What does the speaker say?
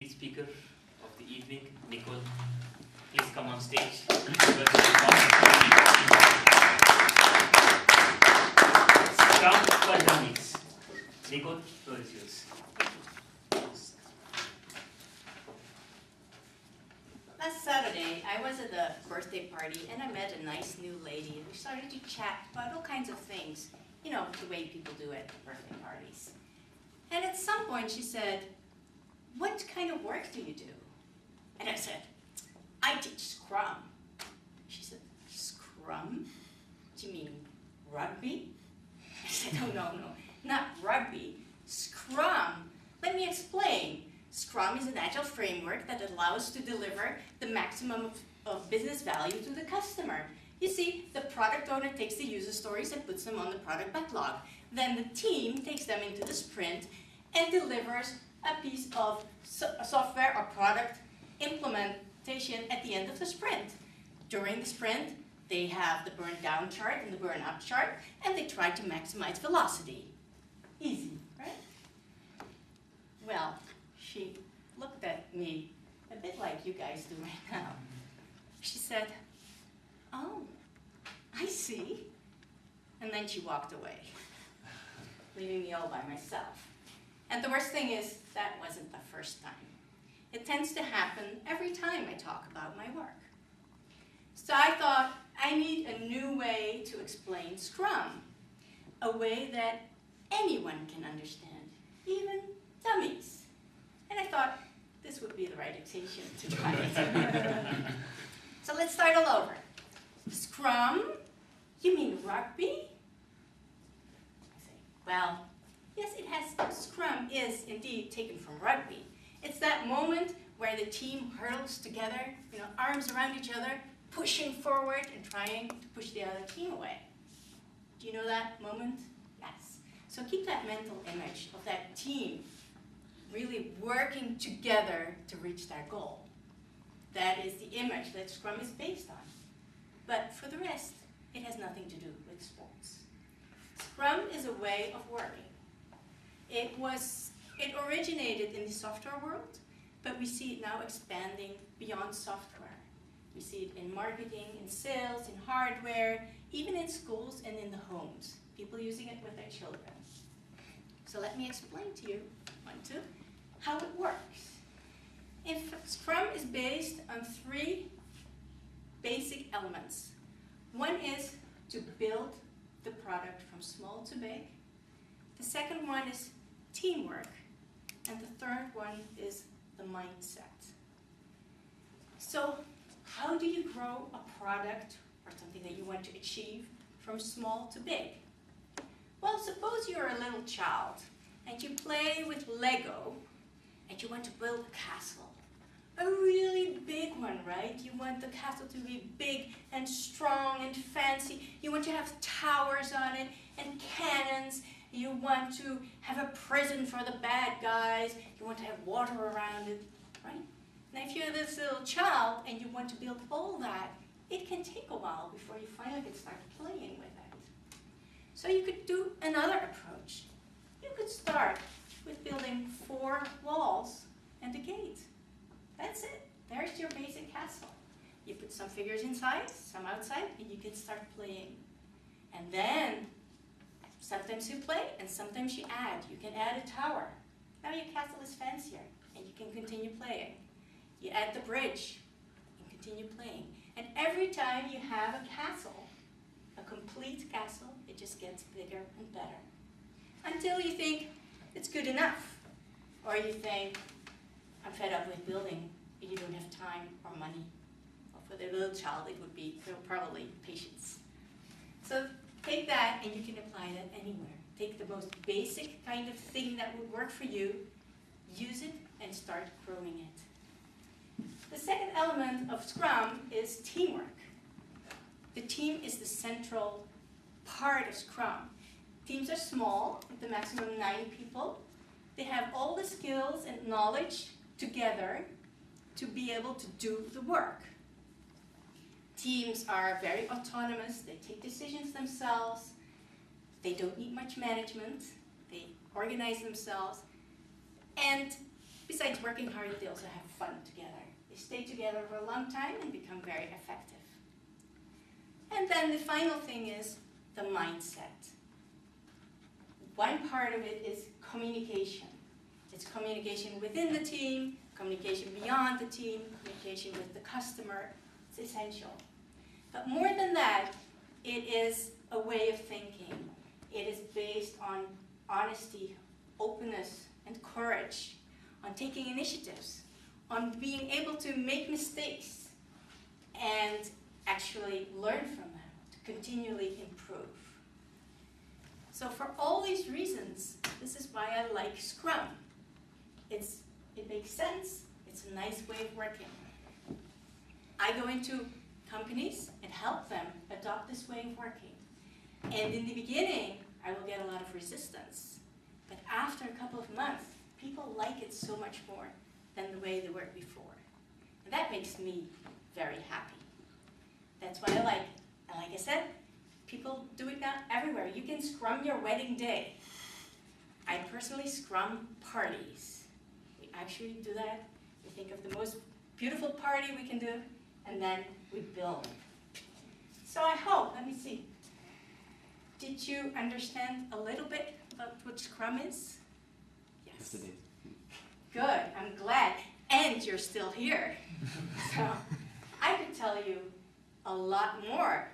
Speaker of the evening, Nicole. Please come on stage. Scrum for Dummies. Nicole, floor is yours. Last Saturday, I was at a birthday party and I met a nice new lady and we started to chat about all kinds of things, you know, the way people do at birthday parties. And at some point she said, "What kind of work do you do?" And I said, "I teach Scrum." She said, "Scrum? Do you mean rugby?" I said, "Oh, no, not rugby. Scrum. Let me explain. Scrum is an agile framework that allows to deliver the maximum of business value to the customer. You see, the product owner takes the user stories and puts them on the product backlog. Then the team takes them into the sprint and delivers a piece of software or product implementation at the end of the sprint. During the sprint, they have the burn down chart and the burn up chart, and they try to maximize velocity. Easy, right?" Well, she looked at me a bit like you guys do right now. She said, "Oh, I see." And then she walked away, leaving me all by myself. And the worst thing is, that wasn't the first time. It tends to happen every time I talk about my work. So I thought, I need a new way to explain Scrum, a way that anyone can understand, even dummies. And I thought, this would be the right occasion to try it. So let's start all over. Scrum? You mean rugby? I say, well, yes, it has. Scrum is indeed taken from rugby. It's that moment where the team hurdles together, you know, arms around each other, pushing forward and trying to push the other team away. Do you know that moment? Yes. So keep that mental image of that team really working together to reach their goal. That is the image that Scrum is based on. But for the rest, it has nothing to do with sports. Scrum is a way of working. It originated in the software world, but we see it now expanding beyond software. We see it in marketing, in sales, in hardware, even in schools and in the homes. People using it with their children. So let me explain to you, how it works. If Scrum is based on 3 basic elements. One is to build the product from small to big. The second one is teamwork. And the third one is the mindset. So how do you grow a product or something that you want to achieve from small to big? Well, suppose you're a little child and you play with Lego and you want to build a castle. A really big one, right? You want the castle to be big and strong and fancy. You want to have towers on it and cannons. You want to have a prison for the bad guys. You want to have water around it, right? Now if you're this little child and you want to build all that, it can take a while before you finally can start playing with it. So you could do another approach. You could start with building 4 walls and a gate. That's it. There's your basic castle. You put some figures inside, some outside, and you can start playing. And then, sometimes you play, and sometimes you add. You can add a tower. Now your castle is fancier, and you can continue playing. You add the bridge, and continue playing. And every time you have a castle, a complete castle, it just gets bigger and better. Until you think it's good enough. Or you think, I'm fed up with building, and you don't have time or money. Or for the little child, it would be probably patience. So take that and you can apply that anywhere. Take the most basic kind of thing that would work for you, use it, and start growing it. The second element of Scrum is teamwork. The team is the central part of Scrum. Teams are small, at the maximum 9 people. They have all the skills and knowledge together to be able to do the work. Teams are very autonomous. They take decisions themselves. They don't need much management. They organize themselves. And Besides working hard, they also have fun together. They stay together for a long time and become very effective. And then the final thing is the mindset. One part of it is communication. It's communication within the team, communication beyond the team, communication with the customer. It's essential. But more than that, it is a way of thinking. It is based on honesty, openness, and courage, on taking initiatives, on being able to make mistakes and actually learn from them, to continually improve. So for all these reasons, this is why I like Scrum. It makes sense. It's a nice way of working. I go into companies and help them adopt this way of working. And in the beginning, I will get a lot of resistance. But after a couple of months, people like it so much more than the way they worked before. And that makes me very happy. That's what I like. And like I said, people do it now everywhere. You can Scrum your wedding day. I personally Scrum parties. We actually do that. We think of the most beautiful party we can do, and then we build it. So I hope, let me see. Did you understand a little bit about what Scrum is? Yes. Yes, it is. Good, I'm glad. And you're still here. So I could tell you a lot more